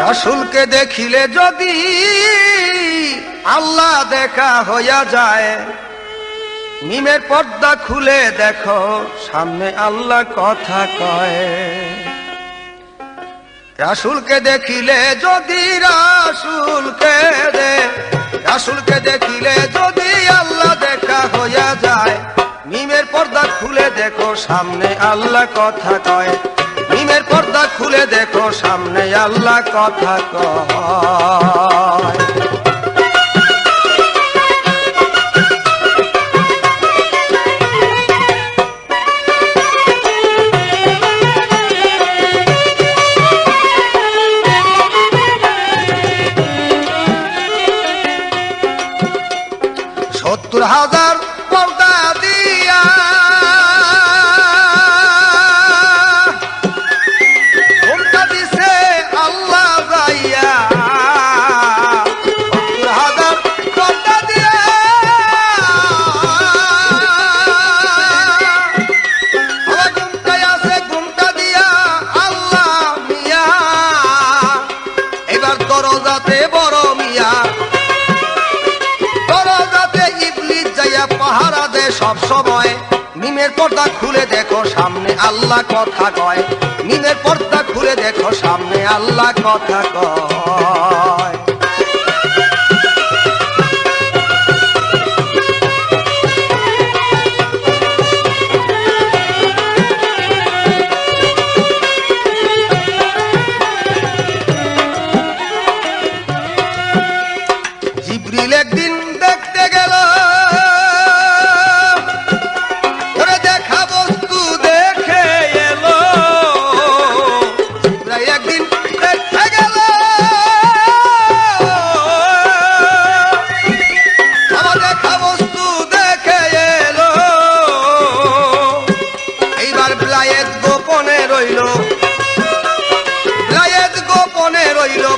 রাসূলকে দেখিলে যদি আল্লাহ দেখা হইয়া যায়, মিমের পর্দা খুলে দেখো সামনে আল্লাহ কথা কয়। রাসূলকে দেখিলে যদি রাসূলকে দেখিলে যদি আল্লাহ দেখা হইয়া যায়, মিমের পর্দা খুলে দেখো সামনে আল্লাহ কথা কয়। মিমের পর্দা খুলে দেখো সামনে আল্লাহ কথা কয়। সত্তর হাজার পর্দা দিয়া ঘুমটা দিছে আল্লাহ যাইয়া। ৭০,০০০ পর্দা দিয়া ঘুমটাই আছে, ঘুমটা দিয়া আল্লাহ মিয়া। এবার দরজাতে বড় মিয়া, পাহারা দে সব সময়। মিমের পর্দা খুলে দেখো সামনে আল্লাহ কথা কয়। মিমের পর্দা খুলে দেখো সামনে আল্লাহ কথা কয়। জিবরিল একদিন দেখতে গেল,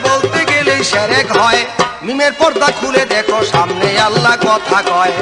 বলতে গেলেই সেরেক হয়। মিমের পর্দা খুলে দেখো সামনে আল্লাহ কথা কয়।